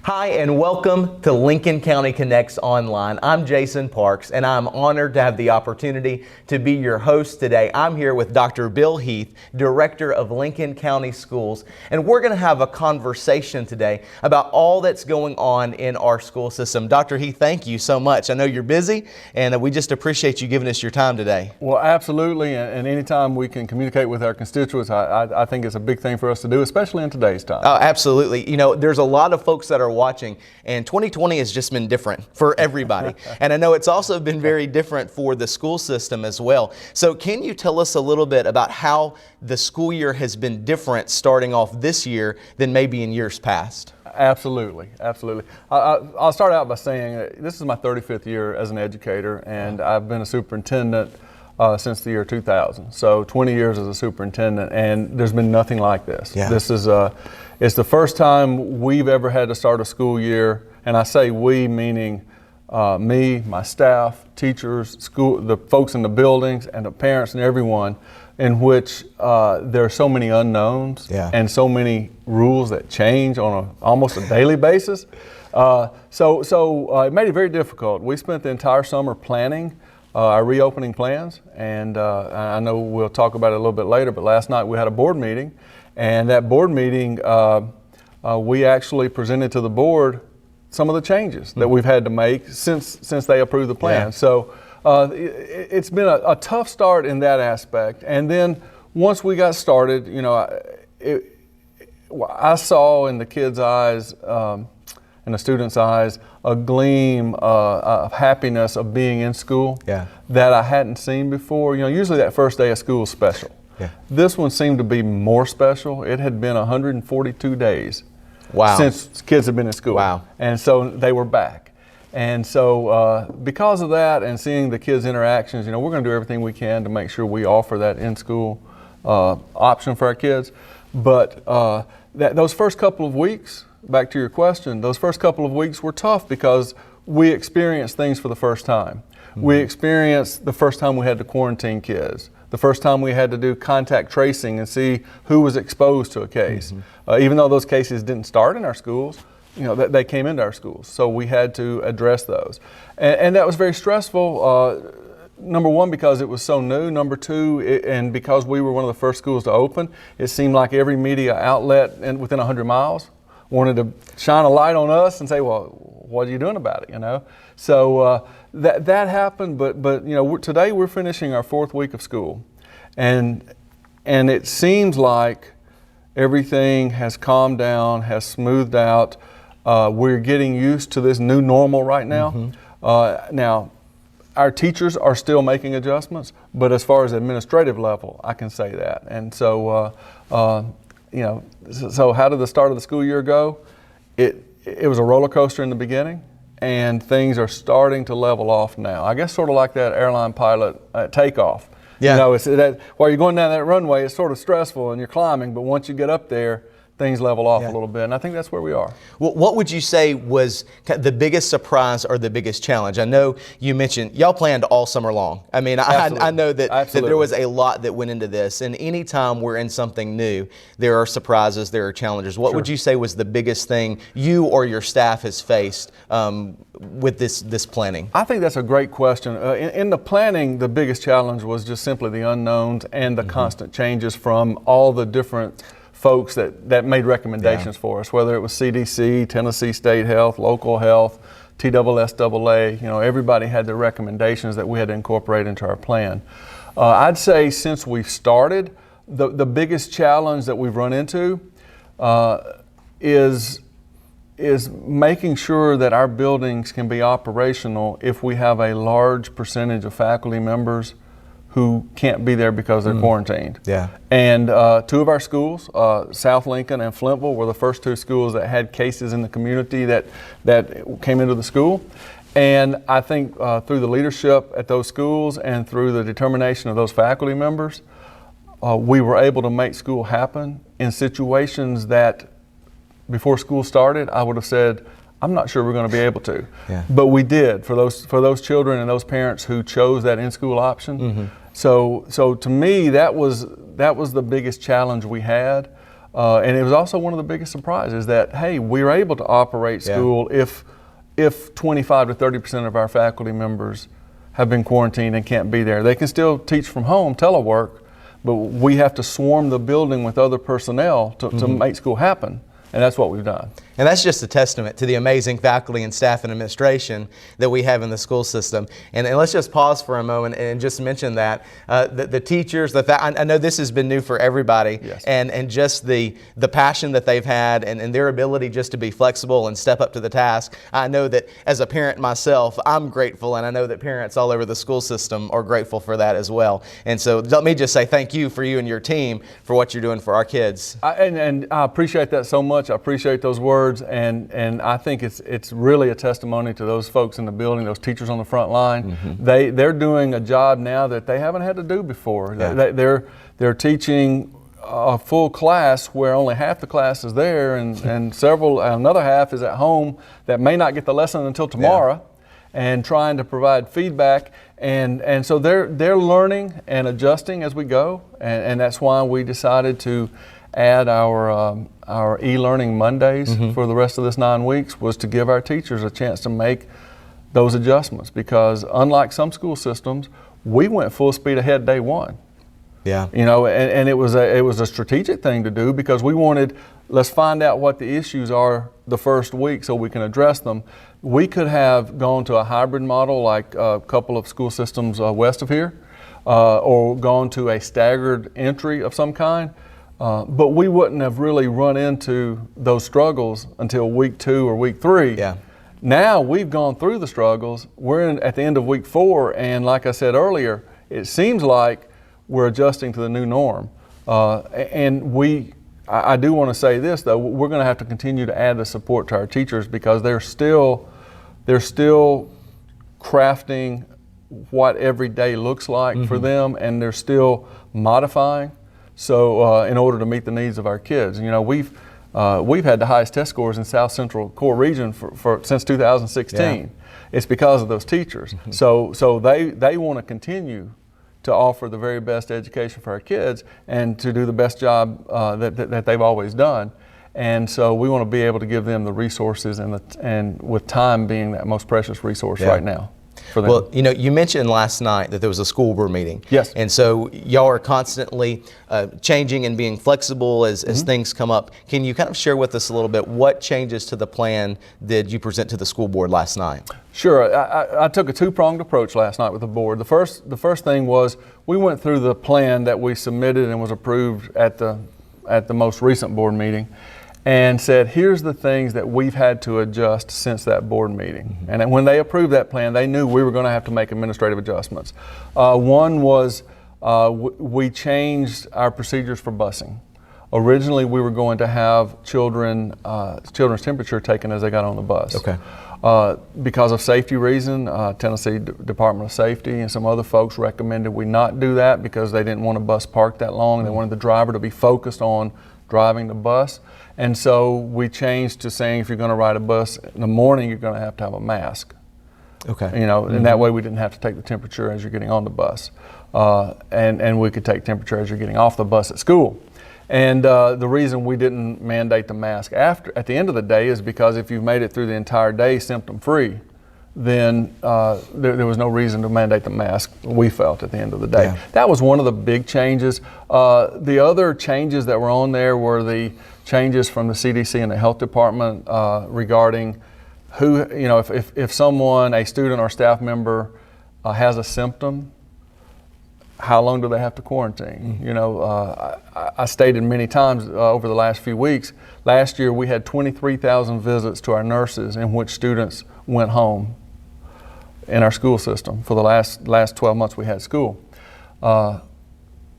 Hi, and welcome to Lincoln County Connects Online. I'm Jason Parks, and I'm honored to have the opportunity to be your host today. I'm here with Dr. Bill Heath, Director of Lincoln County Schools, and we're going to have a conversation today about all that's going on in our school system. Dr. Heath, thank you so much. I know you're busy, and we just appreciate you giving us your time today. Well, absolutely, and anytime we can communicate with our constituents, I think it's a big thing for us to do, especially in today's time. Oh, absolutely. You know, there's a lot of folks that are watching, and 2020 has just been different for everybody. And I know it's also been very different for the school system as well. So can you tell us a little bit about how the school year has been different starting off this year than maybe in years past? Absolutely, absolutely. I'll start out by saying this is my 35th year as an educator, and I've been a superintendent since the year 2000. So 20 years as a superintendent, and there's been nothing like this. Yeah. This is it's the first time we've ever had to start a school year, and I say we meaning me, my staff, teachers, the folks in the buildings, and the parents and everyone, in which there are so many unknowns and so many rules that change on almost a daily basis. So it made it very difficult. We spent the entire summer planning our reopening plans, and I know we'll talk about it a little bit later, but last night we had a board meeting, and that board meeting we actually presented to the board some of the changes that we've had to make since they approved the plan. Yeah. So it's been a tough start in that aspect, and then once we got started, you know, I saw in the kids' eyes in the students' eyes a gleam of happiness of being in school that I hadn't seen before. You know, usually that first day of school is special. This one seemed to be more special. It had been 142 days since kids had been in school. And so they were back. And so because of that and seeing the kids' interactions, you know, we're going to do everything we can to make sure we offer that in-school option for our kids. But those first couple of weeks, back to your question, those first couple of weeks were tough because we experienced things for the first time. We experienced the first time we had to quarantine kids, the first time we had to do contact tracing and see who was exposed to a case. Even though those cases didn't start in our schools, you know, they came into our schools. So we had to address those. And that was very stressful. Number one, because it was so new. Number two, and because we were one of the first schools to open, it seemed like every media outlet within 100 miles wanted to shine a light on us and say, well, what are you doing about it, you know? So that happened, but you know, today we're finishing our 4th week of school, and it seems like everything has calmed down, has smoothed out. We're getting used to this new normal right now. Now, our teachers are still making adjustments, but as far as administrative level, I can say that. And so, you know, so how did the start of the school year go? It was a roller coaster in the beginning, and things are starting to level off now. I guess sort of like that airline pilot takeoff. You know, it's that while you're going down that runway, it's sort of stressful and you're climbing, but once you get up there, things level off a little bit, and I think that's where we are. Well, what would you say was the biggest surprise or the biggest challenge? I know you mentioned y'all planned all summer long. I mean, I know that there was a lot that went into this, and anytime we're in something new, there are surprises, there are challenges. What would you say was the biggest thing you or your staff has faced with this planning? I think that's a great question. In the planning, the biggest challenge was just simply the unknowns and the constant changes from all the different folks that made recommendations for us, whether it was CDC, Tennessee State Health, local health, TSSAA, you know, everybody had their recommendations that we had to incorporate into our plan. I'd say since we've started, the biggest challenge that we've run into is making sure that our buildings can be operational if we have a large percentage of faculty members who can't be there because they're quarantined. And 2 of our schools, South Lincoln and Flintville, were the first 2 schools that had cases in the community that came into the school. And I think through the leadership at those schools and through the determination of those faculty members, we were able to make school happen in situations that before school started, I would have said, I'm not sure we're going to be able to. But we did for those children and those parents who chose that in-school option. So to me, that was the biggest challenge we had. And it was also one of the biggest surprises that, hey, we were able to operate school if 25 to 30% of our faculty members have been quarantined and can't be there. They can still teach from home, telework, but we have to swarm the building with other personnel to make school happen. And that's what we've done. And that's just a testament to the amazing faculty and staff and administration that we have in the school system. And let's just pause for a moment and just mention that the teachers, I know this has been new for everybody, yes. and just the passion that they've had and their ability just to be flexible and step up to the task. I know that as a parent myself, I'm grateful, and I know that parents all over the school system are grateful for that as well. And so let me just say thank you for you and your team for what you're doing for our kids. And I appreciate that so much. I appreciate those words. And I think it's really a testimony to those folks in the building, those teachers on the front line. They're doing a job now that they haven't had to do before. Yeah. They're teaching a full class where only half the class is there, and another half is at home that may not get the lesson until tomorrow, and trying to provide feedback. And so they're learning and adjusting as we go, and that's why we decided to add our e-learning Mondays for the rest of this 9 weeks, was to give our teachers a chance to make those adjustments, because unlike some school systems, we went full speed ahead day one. Yeah. You know, and it was a strategic thing to do, because we wanted, let's find out what the issues are the first week so we can address them. We could have gone to a hybrid model like a couple of school systems west of here, or gone to a staggered entry of some kind. But we wouldn't have really run into those struggles until week 2 or week 3. Yeah. Now we've gone through the struggles. We're at the end of week 4, and like I said earlier, it seems like we're adjusting to the new norm. I do want to say this though: we're going to have to continue to add the support to our teachers, because they're still crafting what every day looks like for them, and they're still modifying. So in order to meet the needs of our kids, you know, we've had the highest test scores in South Central Core Region since 2016. Yeah. It's because of those teachers. So they want to continue to offer the very best education for our kids and to do the best job that they've always done. And so we want to be able to give them the resources, and with time being that most precious resource right now. Well, you know, you mentioned last night that there was a school board meeting. Yes. And so y'all are constantly changing and being flexible as things come up. Can you kind of share with us a little bit, what changes to the plan did you present to the school board last night? Sure. I took a two-pronged approach last night with the board. The first thing was, we went through the plan that we submitted and was approved at the most recent board meeting, and said, here's the things that we've had to adjust since that board meeting. And when they approved that plan, they knew we were going to have to make administrative adjustments. One was we changed our procedures for busing. Originally, we were going to have children's temperature taken as they got on the bus. Okay. Because of safety reason, Tennessee Department of Safety and some other folks recommended we not do that, because they didn't want a bus parked that long. They wanted the driver to be focused on driving the bus. And so we changed to saying, if you're going to ride a bus in the morning, you're going to have a mask. Okay. You know, and that way we didn't have to take the temperature as you're getting on the bus. And we could take temperature as you're getting off the bus at school. And the reason we didn't mandate the mask at the end of the day is because if you've made it through the entire day symptom-free, then there was no reason to mandate the mask, we felt, at the end of the day. Yeah. That was one of the big changes. The other changes that were on there were the changes from the CDC and the health department regarding who, you know, if someone, a student or staff member has a symptom, how long do they have to quarantine? You know, I stated many times over the last few weeks, last year we had 23,000 visits to our nurses in which students went home in our school system for the last 12 months we had school.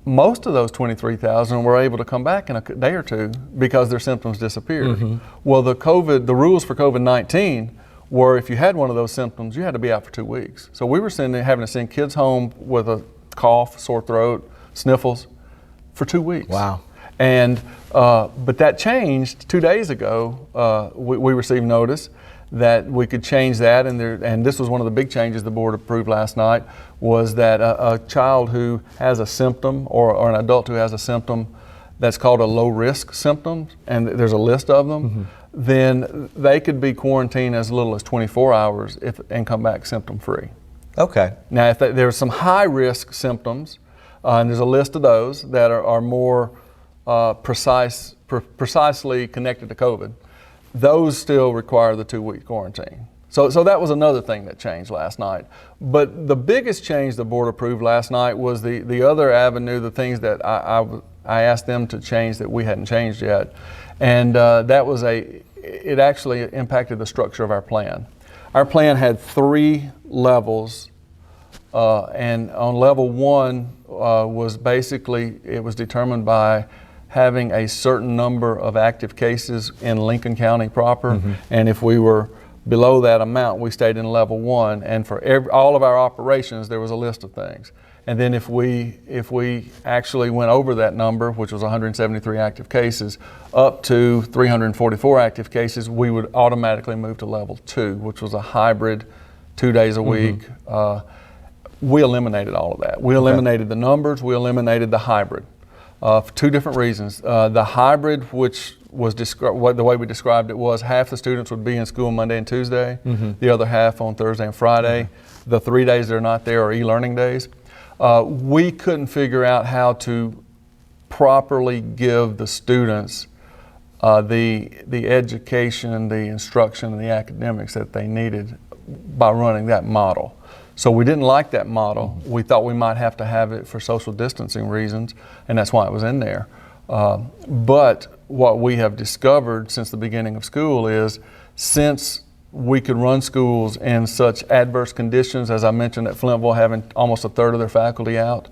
Most of those 23,000 were able to come back in a day or two because their symptoms disappeared. Well, the rules for COVID-19 were, if you had one of those symptoms, you had to be out for 2 weeks. So we were having to send kids home with a cough, sore throat, sniffles for 2 weeks. Wow. And but that changed 2 days ago. We received notice that we could change that, and this was one of the big changes the board approved last night, was that a child who has a symptom or an adult who has a symptom that's called a low risk symptoms, and there's a list of them, then they could be quarantined as little as 24 hours and come back symptom free. Okay. Now, if there's some high risk symptoms, and there's a list of those that are more precisely connected to COVID, those still require the 2-week quarantine. So that was another thing that changed last night. But the biggest change the board approved last night was the other avenue, the things that I asked them to change that we hadn't changed yet. And it actually impacted the structure of our plan. Our plan had 3 levels, and on level 1 was basically, it was determined by having a certain number of active cases in Lincoln County proper, and if we were below that amount, we stayed in level 1, and for all of our operations, there was a list of things. And then if we actually went over that number, which was 173 active cases, up to 344 active cases, we would automatically move to level 2, which was a hybrid, 2 days a week. We eliminated all of that. We eliminated the numbers, we eliminated the hybrid. For 2 different reasons. The hybrid, which was the way we described it, was half the students would be in school Monday and Tuesday, the other half on Thursday and Friday. The 3 days they're not there are e-learning days. We couldn't figure out how to properly give the students the education, the instruction, and the academics that they needed by running that model. So we didn't like that model. We thought we might have to have it for social distancing reasons, and that's why it was in there. But what we have discovered since the beginning of school is, since we could run schools in such adverse conditions, as I mentioned at Flintville having almost a third of their faculty out,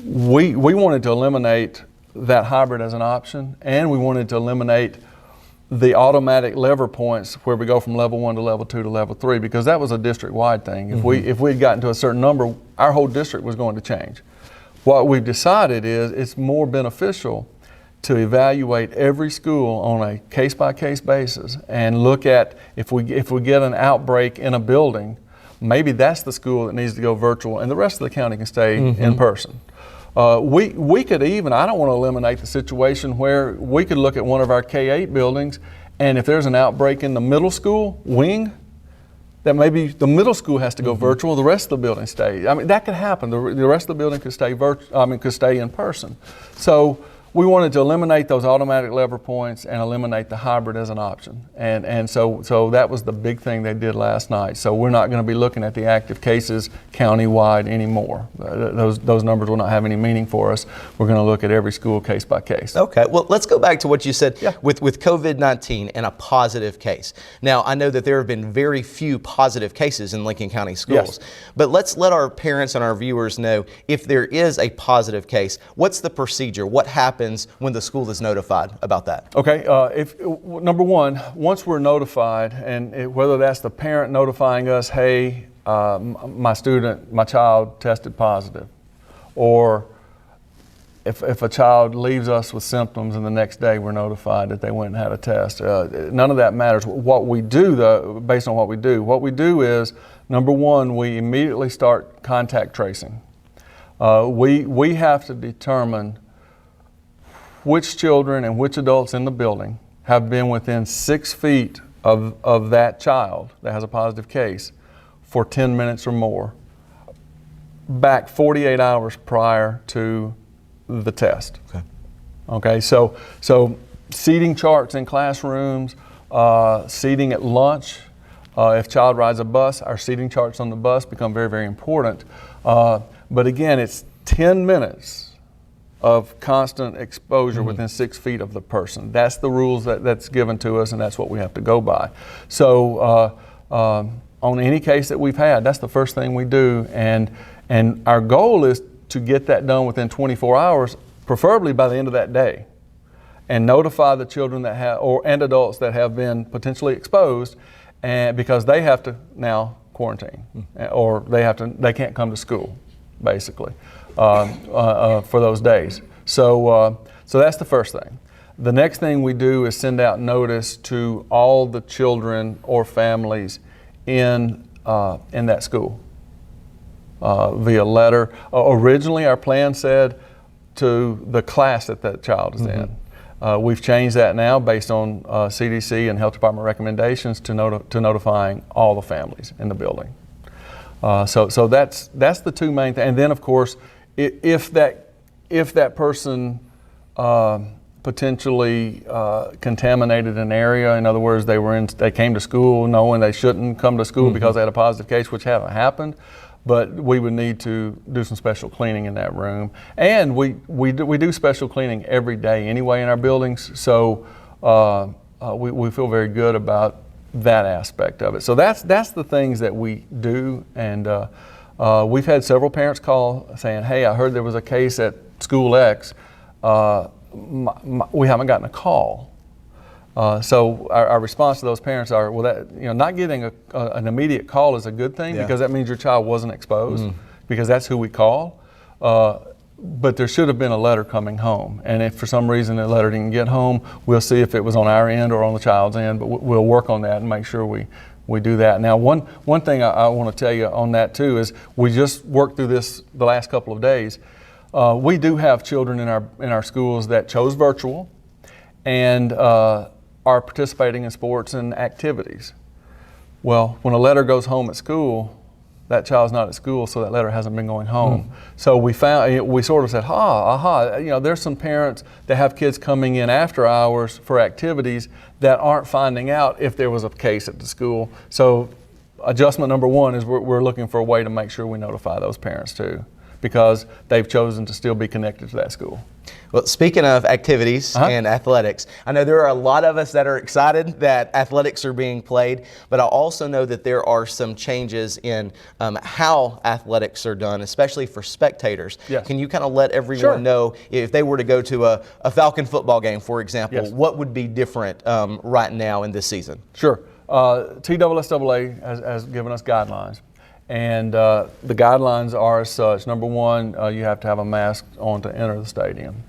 we wanted to eliminate that hybrid as an option, and we wanted to eliminate the automatic lever points where we go from level 1 to level 2 to level 3, because that was a district-wide thing. If we had gotten to a certain number, our whole district was going to change. What we've decided is it's more beneficial to evaluate every school on a case-by-case basis and look at, if we get an outbreak in a building, maybe that's the school that needs to go virtual and the rest of the county can stay in person. We could even, I don't want to eliminate the situation where we could look at one of our K-8 buildings, and if there's an outbreak in the middle school wing, that maybe the middle school has to go virtual, the rest of the building stays. I mean, that could happen. The rest of the building could stay could stay in person. So we wanted to eliminate those automatic lever points and eliminate the hybrid as an option. And so that was the big thing they did last night. So we're not going to be looking at the active cases countywide anymore. Those numbers will not have any meaning for us. We're going to look at every school case by case. Okay, well, let's go back to what you said with COVID-19 and a positive case. Now, I know that there have been very few positive cases in Lincoln County schools, but let's let our parents and our viewers know, if there is a positive case, what's the procedure? What happens when the school is notified about that? Okay, number one, once we're notified, and whether that's the parent notifying us, hey, my child tested positive, or if a child leaves us with symptoms and the next day we're notified that they went and had a test, none of that matters. What we do, though, based on what we do is, number one, we immediately start contact tracing. We have to determine which children and which adults in the building have been within 6 feet of that child that has a positive case for 10 minutes or more, back 48 hours prior to the test. Okay, so seating charts in classrooms, seating at lunch. If child rides a bus, our seating charts on the bus become very, very important. But again, it's 10 minutes of constant exposure within 6 feet of the person. That's the rules that's given to us, and that's what we have to go by. So on any case that we've had, that's the first thing we do, and our goal is to get that done within 24 hours, preferably by the end of that day, and notify the children that have, and adults that have been potentially exposed, and because they have to now quarantine, or they can't come to school, basically. For those days. So that's the first thing. The next thing we do is send out notice to all the children or families in that school via letter. Originally, our plan said to the class that child is in. We've changed that now based on CDC and Health Department recommendations to notifying all the families in the building. So that's the two main things. And then of course, if that person potentially contaminated an area, in other words, they came to school knowing they shouldn't come to school because they had a positive case, which haven't happened. But we would need to do some special cleaning in that room. And we do special cleaning every day anyway in our buildings, so we feel very good about that aspect of it. So that's the things that we do, and we've had several parents call saying, hey, I heard there was a case at School X. We haven't gotten a call. So our response to those parents are, well, not getting an immediate call is a good thing, because that means your child wasn't exposed, because that's who we call. But there should have been a letter coming home, and if for some reason the letter didn't get home, we'll see if it was on our end or on the child's end, but we'll work on that and make sure we do that. Now, one thing I want to tell you on that too is we just worked through this the last couple of days. We do have children in our schools that chose virtual and are participating in sports and activities. Well, when a letter goes home at school, that child's not at school, so that letter hasn't been going home. So we sort of said, there's some parents that have kids coming in after hours for activities that aren't finding out if there was a case at the school. So adjustment number one is we're looking for a way to make sure we notify those parents too, because they've chosen to still be connected to that school. Well, speaking of activities and athletics, I know there are a lot of us that are excited that athletics are being played, but I also know that there are some changes in how athletics are done, especially for spectators. Yes. Can you kind of let everyone know, if they were to go to a Falcon football game, for example, what would be different right now in this season? Sure. TSSAA has given us guidelines. And the guidelines are as such. Number one, you have to have a mask on to enter the stadium.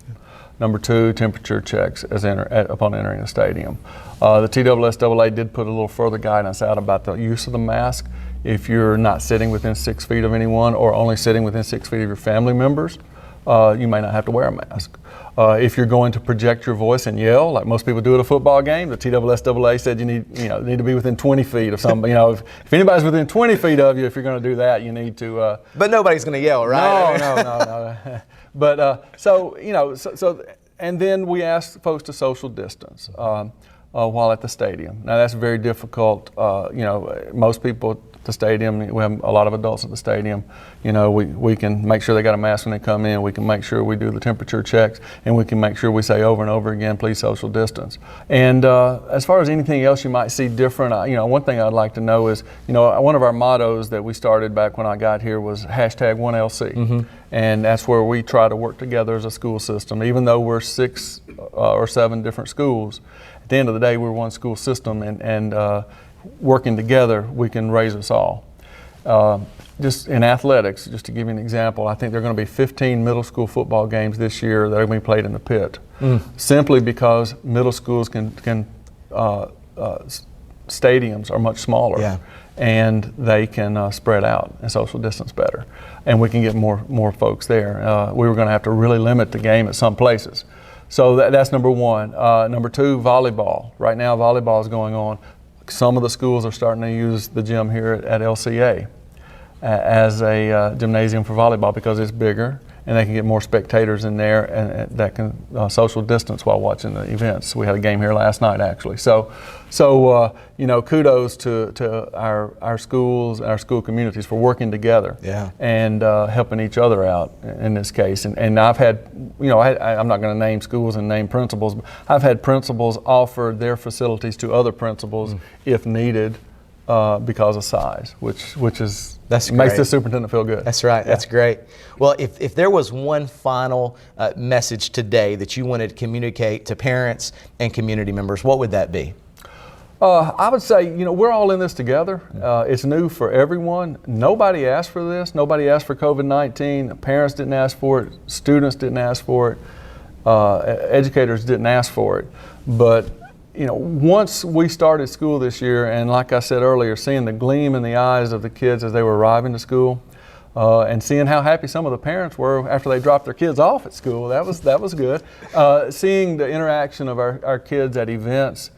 Number two, temperature checks upon entering the stadium. The TSSAA did put a little further guidance out about the use of the mask. If you're not sitting within 6 feet of anyone or only sitting within 6 feet of your family members, you may not have to wear a mask. If you're going to project your voice and yell, like most people do at a football game, the TSSAA said you need to be within 20 feet of somebody. If anybody's within 20 feet of you, if you're going to do that, you need to. But nobody's going to yell, right? No. But and then we ask folks to social distance while at the stadium. Now that's very difficult. Most people at the stadium, we have a lot of adults at the stadium. We can make sure they got a mask when they come in. We can make sure we do the temperature checks, and we can make sure we say over and over again, please social distance. And as far as anything else you might see different, one thing I'd like to know is, one of our mottos that we started back when I got here was #1LC. And that's where we try to work together as a school system. Even though we're 6 or 7 different schools, at the end of the day, we're one school system, and working together, we can raise us all. Just in athletics, just to give you an example, I think there are going to be 15 middle school football games this year that are going to be played in the pit, simply because middle schools stadiums are much smaller, and they can spread out and social distance better, and we can get more folks there. We were going to have to really limit the game at some places. So that's number one. Number two, volleyball. Right now, volleyball is going on. Some of the schools are starting to use the gym here at LCA as a gymnasium for volleyball because it's bigger and they can get more spectators in there and that can social distance while watching the events. We had a game here last night actually. So kudos to our schools, our school communities for working together and helping each other out in this case. And I've had, I'm not going to name schools and name principals, but I've had principals offer their facilities to other principals if needed because of size, which makes the superintendent feel good. That's right. Yeah. That's great. Well, if there was one final message today that you wanted to communicate to parents and community members, what would that be? I would say, we're all in this together. It's new for everyone. Nobody asked for this. Nobody asked for COVID-19. Parents didn't ask for it. Students didn't ask for it. Educators didn't ask for it. But once we started school this year, and like I said earlier, seeing the gleam in the eyes of the kids as they were arriving to school, and seeing how happy some of the parents were after they dropped their kids off at school. That was good. Seeing the interaction of our kids at events,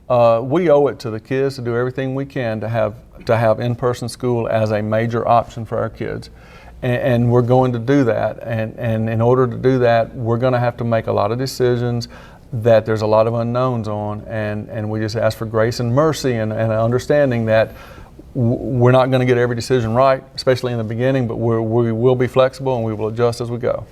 we owe it to the kids to do everything we can to have in-person school as a major option for our kids. And we're going to do that. And in order to do that, we're going to have to make a lot of decisions that there's a lot of unknowns on. And we just ask for grace and mercy and an understanding that we're not going to get every decision right, especially in the beginning, but we will be flexible and we will adjust as we go.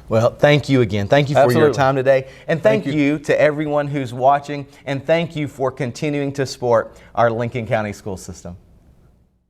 Well, thank you again. Thank you for your Absolutely. time today. And thank Thank you to everyone who's watching. And thank you for continuing to support our Lincoln County school system.